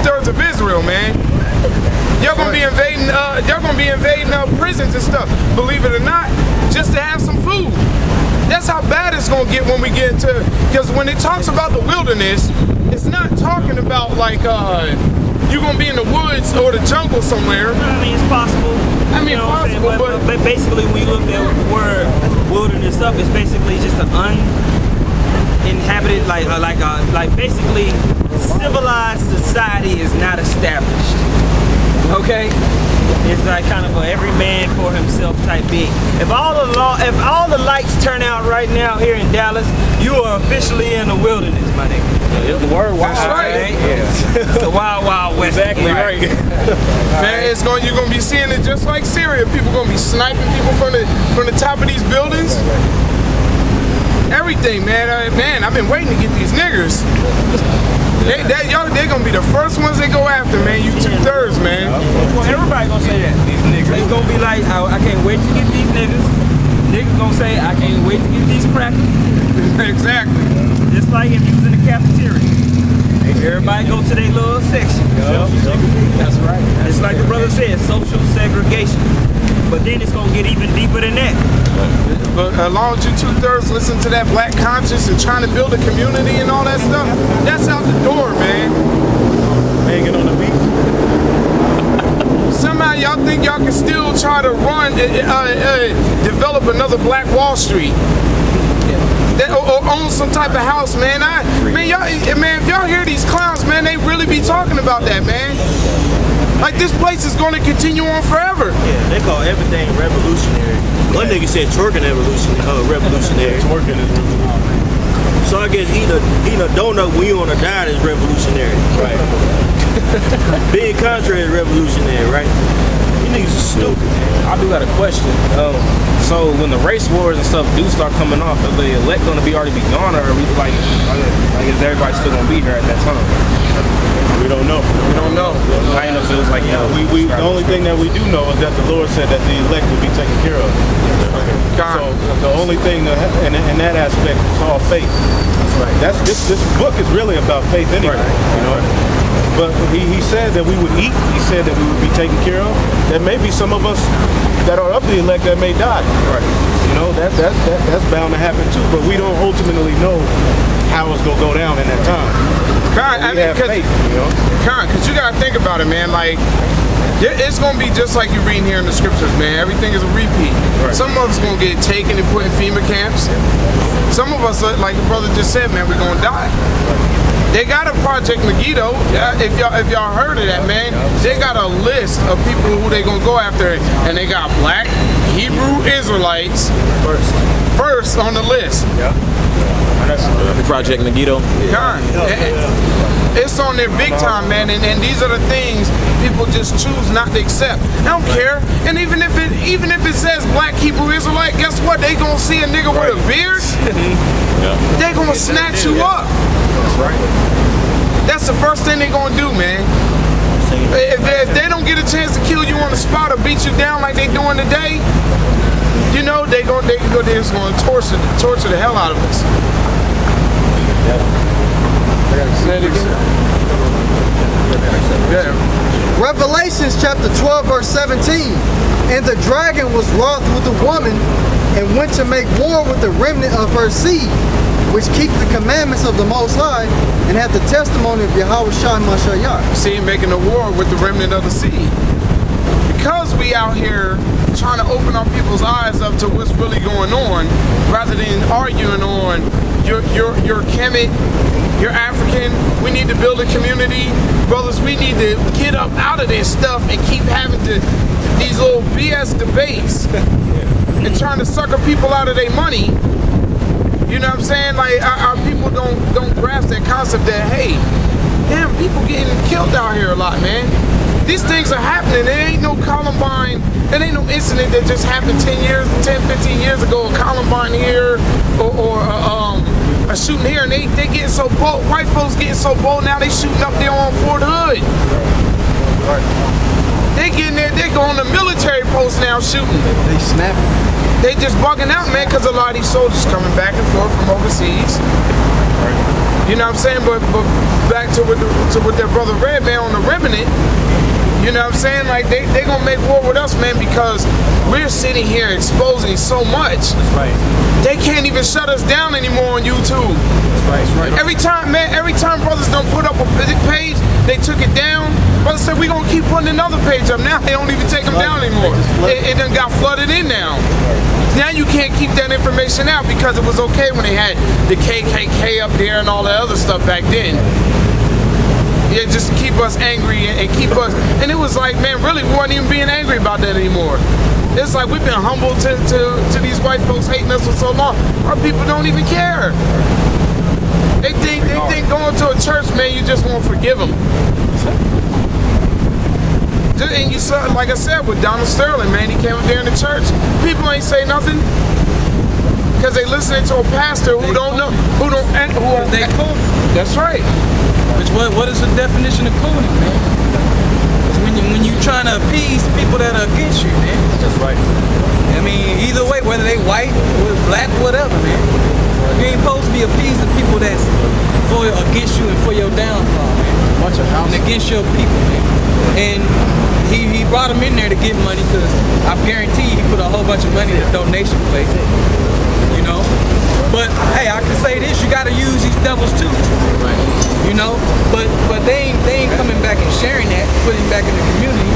2/3 of Israel, man. Y'all gonna be invading. Y'all gonna be invading prisons and stuff. Believe it or not, just to have some food. That's how bad it's gonna get when we get into. Because when it talks about the wilderness, it's not talking about like you gonna be in the woods or the jungle somewhere. I mean, it's possible. I mean, possible, but basically, when you look at the word wilderness up, it's basically just an uninhabited, like basically civilized society is not established. Okay, it's like kind of a every man for himself type being. If all the lights turn out right now here in Dallas, you are officially in the wilderness, my nigga. It's the word wild. That's right. Yeah. It's the wild, wild west. Exactly right. Man, you're gonna be seeing it just like Syria. People gonna be sniping people from the top of these buildings. Everything, man. Man, I've been waiting to get these niggers. They're gonna be the first ones they go after, man. You 2/3, man. Well, everybody gonna say that. These niggas. It's gonna be like, I can't wait to get these niggas. Niggas gonna say, I can't wait to get these crackers. Exactly. Just like if you was in the cafeteria. Everybody go to their little section. That's right. It's like the brother said, social segregation. But then it's gonna get even deeper than that. But as long as you 2/3 listen to that black conscience and trying to build a community and all that stuff, that's out the door, man. Hanging on the beach. Somehow y'all think y'all can still try to develop another Black Wall Street. Or own some type of house, man. If y'all hear these clowns, man, they really be talking about that, man. Like this place is going to continue on forever. Yeah, they call everything revolutionary. One nigga said twerking revolutionary. Twerking is revolutionary. So I guess eating a donut when you on a diet is revolutionary. Right. Being contrary is revolutionary, right? You niggas are stupid. I do got a question. So when the race wars and stuff do start coming off, are the elect going to already be gone, or are we like is everybody still going to be here at that time? We don't know. We don't know. I know feels like The only thing that we do know is that the Lord said that the elect will be taken care of. So the only thing in that aspect is all faith. That's right. This book is really about faith anyway. You know. But he said that we would eat. He said that we would be taken care of. There may be some of us that are of the elect that may die. Right. You know, that's bound to happen too. But we don't ultimately know how it's gonna go down in that time. Because you gotta think about it, man. Like, it's gonna be just like you're reading here in the scriptures, man. Everything is a repeat. Right. Some of us gonna get taken and put in FEMA camps. Some of us, like the brother just said, man, we're gonna die. They got a Project Megiddo. If y'all heard of that, man, they got a list of people who they gonna go after, and they got black Hebrew Israelites first on the list. Yeah. Project Megiddo. It's on there big time, man, and these are the things people just choose not to accept. I don't care. And even if it says black Hebrew Israelite, guess what? They gonna see a nigga with a beard. They gonna snatch you up. That's right. That's the first thing they gonna do, man. If they don't get a chance to kill you on the spot or beat you down like they doing today, you know they're just gonna torture the hell out of us. Revelations chapter 12 verse 17. And the dragon was wroth with the woman and went to make war with the remnant of her seed, which keep the commandments of the Most High and have the testimony of Yahweh Shai Mashayah. See, making a war with the remnant of the seed. Because we out here trying to open our people's eyes up to what's really going on, rather than arguing on you're Kemet, you're African, we need to build a community. Brothers, we need to get up out of this stuff and keep having these little BS debates and trying to sucker people out of their money. You know what I'm saying? Like our people don't grasp that concept that, hey, damn, people getting killed out here a lot, man. These things are happening. There ain't no Columbine. There ain't no incident that just happened 10, 15 years ago. A Columbine here or a shooting here, and they getting so bold. White folks getting so bold now. They shooting up there on Fort Hood. They getting there. They go on the military post now shooting. They snapping. They just bugging out, man, because a lot of these soldiers coming back and forth from overseas. You know what I'm saying? But back to what their brother read, man, on the remnant. You know what I'm saying? Like they gonna make war with us, man, because we're sitting here exposing so much. That's right. They can't even shut us down anymore on YouTube. That's right. Every time brothers don't put up a page, they took it down. Brothers said we gonna keep putting another page up. Now they don't even take them down anymore. It done got flooded in now. Now you can't keep that information out because it was okay when they had the KKK up there and all that other stuff back then. Yeah, just to keep us angry and keep us. And it was like, man, really, we weren't even being angry about that anymore. It's like we've been humble to these white folks hating us for so long. Our people don't even care. They think going to a church, man, you just won't forgive them. And you saw, like I said, with Donald Sterling, man, he came up there in the church. People ain't say nothing because they listening to a pastor who don't know, who They cool. That's right. Which what is the definition of cooning, man? It's when you trying to appease people that are against you, man. That's right. I mean, either way, whether they white, black, whatever, man. You ain't supposed to be appeasing people that's against you and for your downfall, man. And against your people, man. And he brought him in there to get money because I guarantee he put a whole bunch of money in the donation place. You know? But hey, I can say this, you gotta use these devils too. Right. You know? But they ain't coming back and sharing that, putting it back in the community.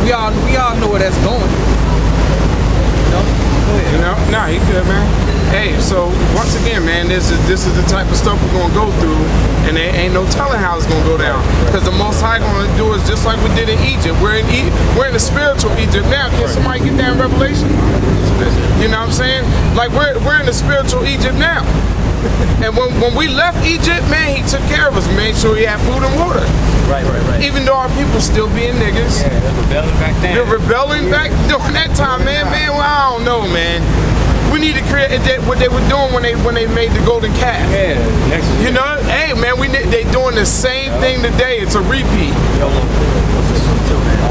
We all know where that's going. You know? Go ahead. You know? Nah, he good, man. Hey, so once again, man, this is the type of stuff we're gonna go through, and there ain't no telling how it's gonna go down. Because the Most High gonna do is just like we did in Egypt. We're in the spiritual Egypt now. Can somebody get that in Revelation? You know what I'm saying? Like we're in the spiritual Egypt now. And when we left Egypt, man, he took care of us, made sure he had food and water. Right. Even though our people still being niggas. Yeah, they're rebelling back then. They're rebelling back during that time, man. Well, I don't know, man. We need to create what they were doing when they made the golden calf. Yeah, next year. You know, hey man, they doing the same thing today. It's a repeat.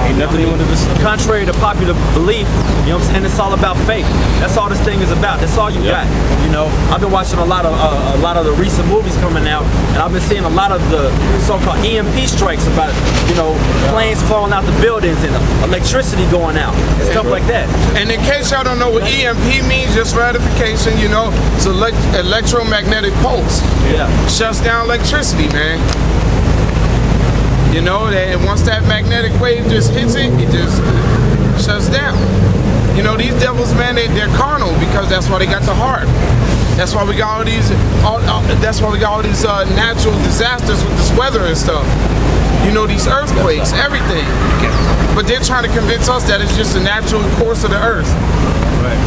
Ain't nothing new under the sun. Contrary to popular belief, you know what I'm saying? It's all about faith. That's all this thing is about. That's all you got. You know, I've been watching a lot of the recent movies coming out, and I've been seeing a lot of the so-called EMP strikes about, you know, planes falling out the buildings and electricity going out and stuff like that. And in case y'all don't know what EMP means, just ratification, you know, it's electromagnetic pulse. Yeah. Shuts down electricity, man. You know, and once that magnetic wave just hits it, it just shuts down. You know, these devils, man, they're carnal because that's why they got the heart. That's why we got all these. That's why we got all these natural disasters with this weather and stuff. You know, these earthquakes, everything. But they're trying to convince us that it's just a natural course of the earth. Right.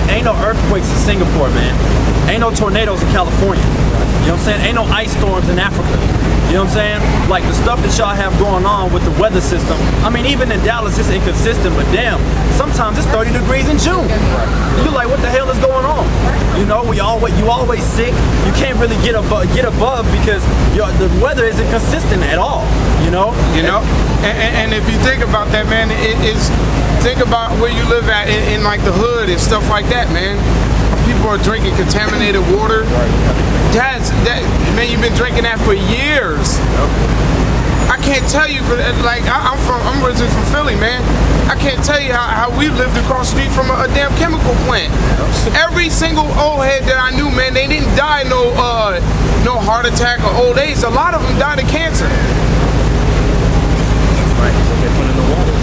Ain't no earthquakes in Singapore, man. Ain't no tornadoes in California. You know what I'm saying? Ain't no ice storms in Africa. You know what I'm saying? Like the stuff that y'all have going on with the weather system. I mean, even in Dallas, it's inconsistent, but damn, sometimes it's 30 degrees in June. You're like, what the hell is going on? You know, you always sick. You can't really get above because the weather isn't consistent at all. You know? And if you think about that, man, think about where you live at in like the hood and stuff like that, man. People are drinking contaminated water. Man, you've been drinking that for years. I can't tell you, like I'm originally from Philly, man. I can't tell you how we lived across the street from a damn chemical plant. Every single old head that I knew, man, they didn't die no heart attack or old age. A lot of them died of cancer. Right. So they put in the water.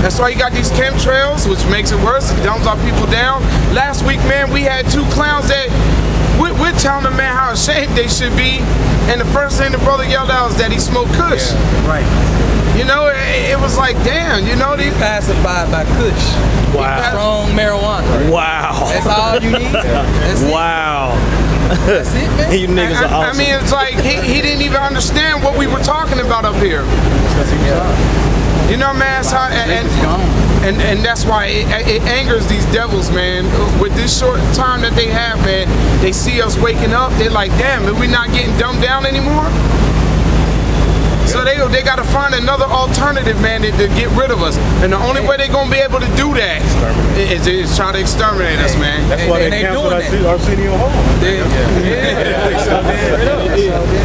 That's why you got these chemtrails, which makes it worse. It dumbs our people down. Last week, man, we had two clowns that we're telling them, man, how ashamed they should be. And the first thing the brother yelled out was that he smoked Kush. Yeah, right. You know, it was like, damn, you know, these Pacified by Kush. Wow. Strong marijuana. Wow. That's all you need. That's it. Wow. That's it, man. You niggas are awesome. I mean, it's like he didn't even understand what we were talking about up here. You know, man, that's how, and that's why it angers these devils, man. With this short time that they have, man, they see us waking up, they're like, damn, are we not getting dumbed down anymore? So they got to find another alternative, man, to get rid of us. And the only way they're going to be able to do that is try to exterminate us, man. That's why they canceled Arsenio Hall.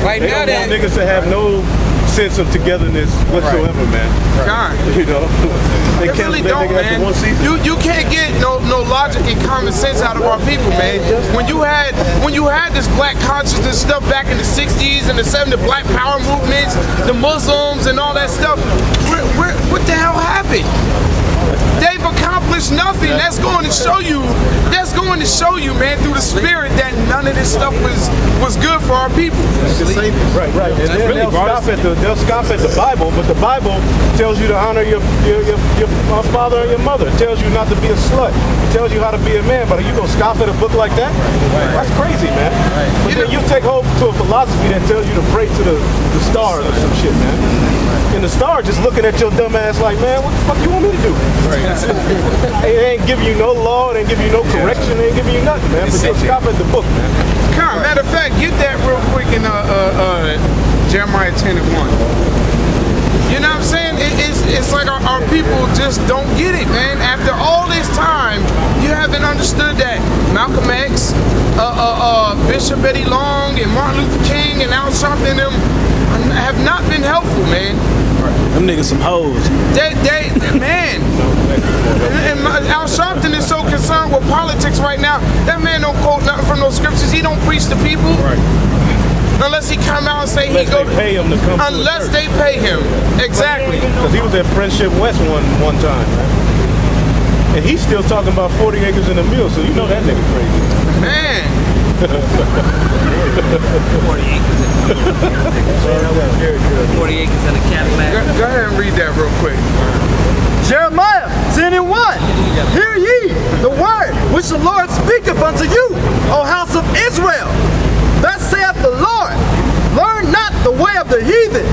Right They now, don't want niggas to have no sense of togetherness whatsoever, man. God. You know, they really canceled that don't, nigga man. after one season. You can't get no logic and common sense out of our people, man. When you had this black consciousness stuff back in the 60s and the 70s, the black power movements, the Muslims and all that stuff, what the hell happened? They've accomplished nothing. That's going to show you, man, through the spirit that none of this stuff was good for our people. Right. And then they'll scoff at the Bible, but the Bible tells you to honor your father and your mother. It tells you not to be a slut. It tells you how to be a man. But are you gonna scoff at a book like that? That's crazy, man. But then you take hold to a philosophy that tells you to pray to the stars or some shit, man. And the star just looking at your dumb ass like, man, what the fuck you want me to do? It ain't giving you no law, it ain't giving you no correction, it ain't giving you nothing, man. But you'll scoff at the book, man. Matter of fact, get that real quick in Jeremiah 10:1. You know what I'm saying? It's like our people just don't get it, man. After all this time, you haven't understood that Malcolm X, Bishop Eddie Long, and Martin Luther King, and Al Sharpton and them have not been helpful, man. Them niggas some hoes. Man. And Al Sharpton is so concerned with politics right now. That man don't quote nothing from those scriptures. He don't preach to people. Unless he come out and say Unless they pay him to come. Unless they pay him. Exactly. Because he was at Friendship West one time, man. And he's still talking about 40 acres in a mill, so you know that nigga crazy. Man. 40 acres in a Cadillac. Go ahead and read that real quick. Jeremiah 10:1. Hear ye the word which the Lord speaketh unto you, O house of Israel. Thus saith the Lord, learn not the way of the heathen,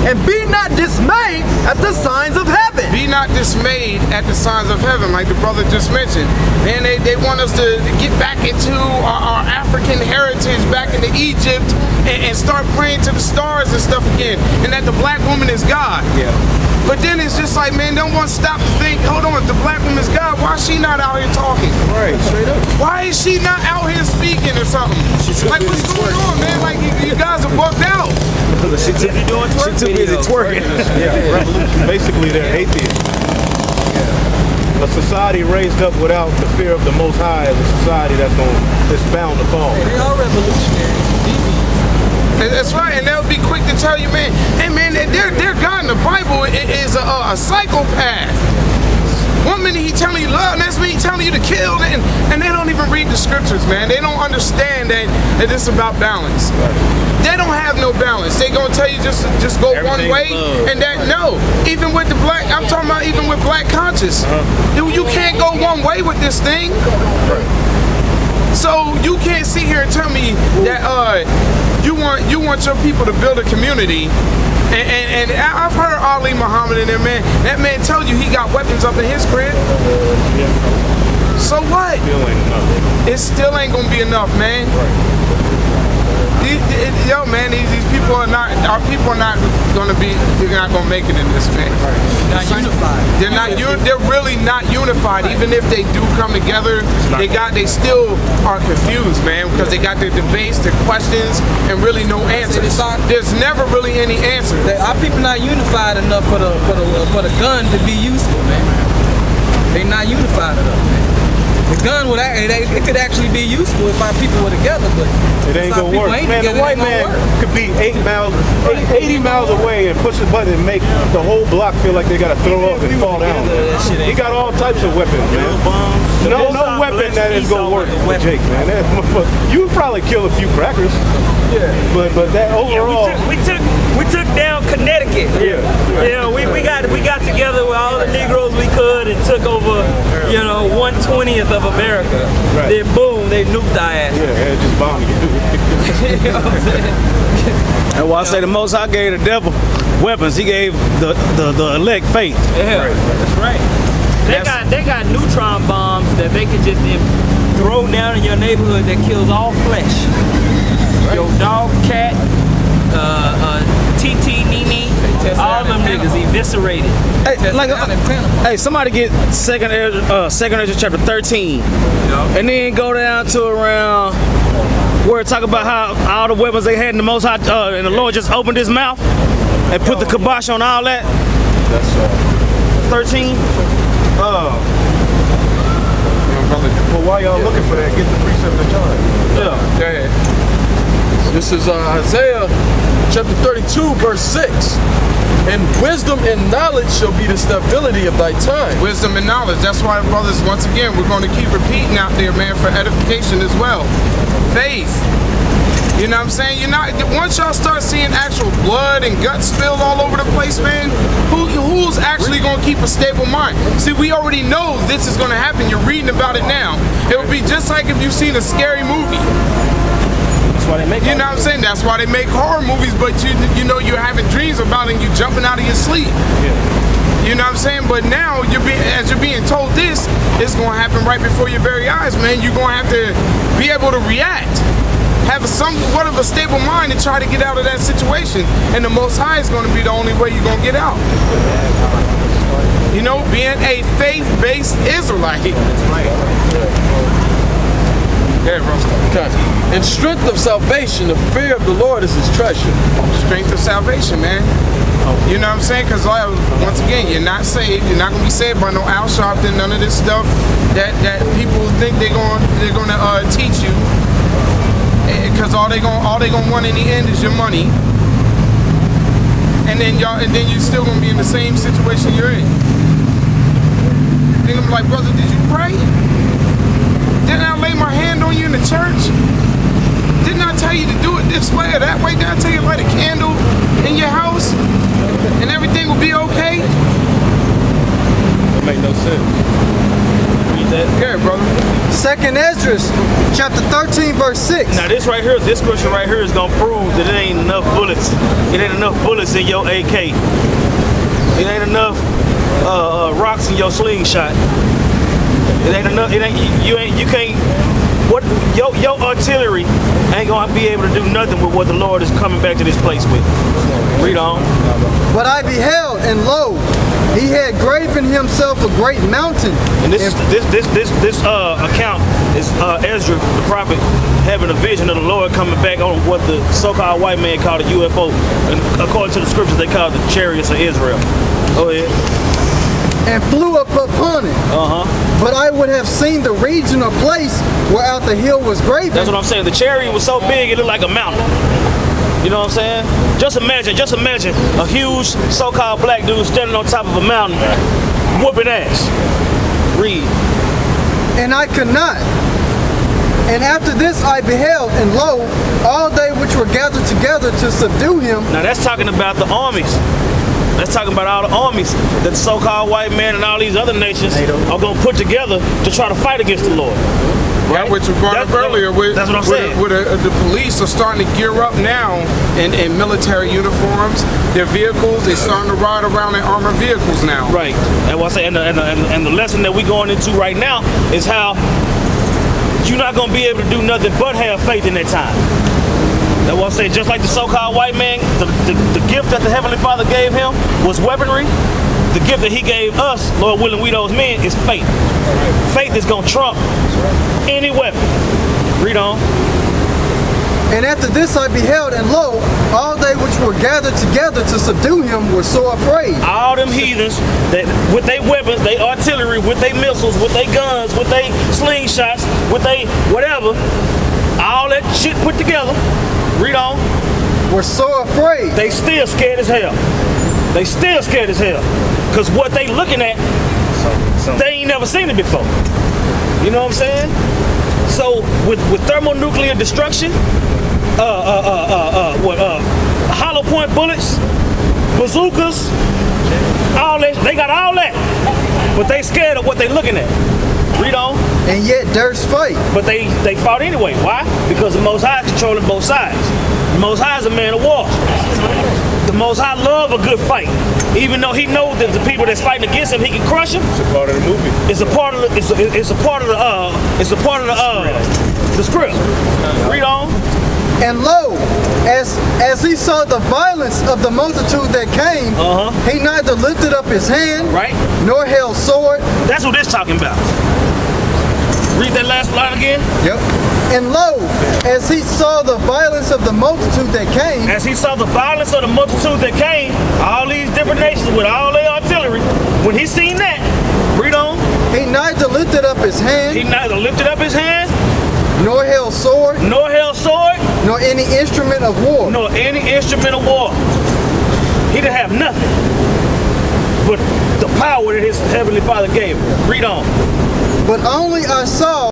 and be not dismayed at the signs of heaven. Be not dismayed at the signs of heaven, like the brother just mentioned. Man, they want us to get back into our African heritage, back into Egypt, and start praying to the stars and stuff again, and that the black woman is God. Yeah. But then it's just like, man, don't want to stop to think, hold on, if the black woman is God, why is she not out here talking? Right, straight up. Why is she not out here speaking or something? Like, what's going on, man? Like, you guys are bugged out. She too busy twerking. Yeah, revolution. Basically, they're atheists. A society raised up without the fear of the Most High is a society that's bound to fall. They are revolutionaries. That's right, and they'll be quick to tell you, man, hey, man, their God in the Bible is a psychopath. One minute he telling you love, next minute he telling you to kill, and they don't even read the scriptures, man. They don't understand that it's about balance. They don't have no balance. They gonna tell you just go one way, and that no. Even with the black, I'm talking about even with black conscious, you can't go one way with this thing. So you can't sit here and tell me that you want your people to build a community. And I've heard Ali Muhammad and that man tell you he got weapons up in his crib. So what? It still ain't gonna be enough, man. Yo, man, these people are not. Our people are not gonna be. They're not gonna make it in this, man. Not unified. They're not. They're really not unified. Even if they do come together, they still are confused, man, because they got their debates, their questions, and really no answers. There's never really any answer. Our people not unified enough for the gun to be useful, man. They not unified enough, man. The gun it could actually be useful if our people were together, but it ain't gonna work. Man, the white man could be 80 miles away and push a button and make the whole block feel like they gotta throw up and fall down. He got all types of weapons, man. No weapon that is gonna work for Jake, man. You would probably kill a few crackers. Yeah. But that overall, we took down Connecticut. Yeah. Yeah, we got together with all the Negroes we could and took over, 1/20th of America. Right. Then boom, they nuked our ass. yeah, just bomb you. You know what I'm saying? That's why I say the Most High gave the devil weapons. He gave the elect faith. Yeah, that's right. They got neutron bombs that they can just throw down in your neighborhood that kills all flesh. Your dog, cat, TT, Nene, eviscerated. Hey, like, hey, somebody get Second Ezra chapter 13, and then go down to around where it talk about how all the weapons they had in the Most High, and the Lord just opened His mouth and put the kibosh on all that. That's 13. Well, while y'all looking for that, get the precept of John. Yeah. Go ahead. This is Isaiah chapter 32, verse 6. And wisdom and knowledge shall be the stability of thy time. Wisdom and knowledge. That's why, brothers, once again, we're going to keep repeating out there, man, for edification as well. Faith. You know what I'm saying? You're not. Once y'all start seeing actual blood and gut spilled all over the place, man, who's actually going to keep a stable mind? See, we already know this is going to happen. You're reading about it now. It would be just like if you've seen a scary movie. That's why they make. You know what I'm saying? That's why they make horror movies, but you know you're having dreams about it and you jumping out of your sleep. Yeah. You know what I'm saying? But now as you're being told this, it's gonna happen right before your very eyes, man. You're gonna have to be able to react. Have somewhat of a stable mind and try to get out of that situation. And the Most High is gonna be the only way you're gonna get out. You know, being a faith-based Israelite. Yeah, bro. Okay. In strength of salvation, the fear of the Lord is his treasure. Strength of salvation, man. You know what I'm saying? Because once again, you're not saved. You're not gonna be saved by no Al Sharpton, none of this stuff that people think they're gonna teach you. Because all they gonna want in the end is your money. And then you're still gonna be in the same situation you're in. They're gonna be like, brother, did you pray? Didn't I lay my hand on you in the church? Didn't I tell you to do it this way or that way? Didn't I tell you to light a candle in your house and everything will be okay? That make no sense. Read that. Yeah, brother. Second Ezra, chapter 13, verse 6. Now this right here, this scripture right here is gonna prove that it ain't enough bullets. It ain't enough bullets in your AK. It ain't enough rocks in your slingshot. It ain't enough. You can't. What your artillery ain't gonna be able to do nothing with what the Lord is coming back to this place with. Read on. But I beheld, and lo, he had graven himself a great mountain. And this account is Ezra the prophet having a vision of the Lord coming back on what the so-called white man called a UFO, and according to the scriptures they call it the chariots of Israel. Go ahead. And flew up upon it. But I would have seen the region or place whereout the hill was graven. That's what I'm saying. The chariot was so big it looked like a mountain. You know what I'm saying? Just imagine a huge so-called black dude standing on top of a mountain, whooping ass. Read. And I could not. And after this I beheld, and lo, all they which were gathered together to subdue him. Now that's talking about the armies. That's talking about all the armies that the so-called white man and all these other nations are going to put together to try to fight against the Lord. Right, which we brought up earlier. That's what I'm saying. The police are starting to gear up now in military uniforms. Their vehicles, they're starting to ride around in armored vehicles now. Right. And what I say, and the lesson that we're going into right now is how you're not going to be able to do nothing but have faith in that time. That's what I say. Just like the so-called white man, the gift that the Heavenly Father gave him was weaponry. The gift that he gave us, Lord willing, we those men, is faith. Faith is going to trump any weapon. Read on. And after this I beheld, and lo, all they which were gathered together to subdue him were so afraid. All them heathens, that with their weapons, their artillery, with their missiles, with their guns, with their slingshots, with their whatever, all that shit put together, read on, Were so afraid. they still scared as hell. They still scared as hell. Because what they looking at, they ain't never seen it before. You know what I'm saying? So with thermonuclear destruction, hollow point bullets, bazookas, all that, they got all that. But they scared of what they looking at. Read on. And yet durst fight. But they fought anyway. Why? Because the Most High is controlling both sides. The Most High is a man of war. The Most High love a good fight. Even though he knows that the people that's fighting against him, he can crush them. It's a part of the movie. It's a part of the script. Read on. And lo, as he saw the violence of the multitude that came, he neither lifted up his hand, Right? nor held sword. That's what it's talking about. Read that last line again. Yep. And lo, as he saw the violence of the multitude that came, As he saw the violence of the multitude that came, all these different nations with all their artillery, when he seen that, read on, he neither lifted up his hand, he neither lifted up his hands, nor held sword, nor held sword, nor any instrument of war. nor any instrument of war. He didn't have nothing but the power that his heavenly Father gave him. Read on. But only I saw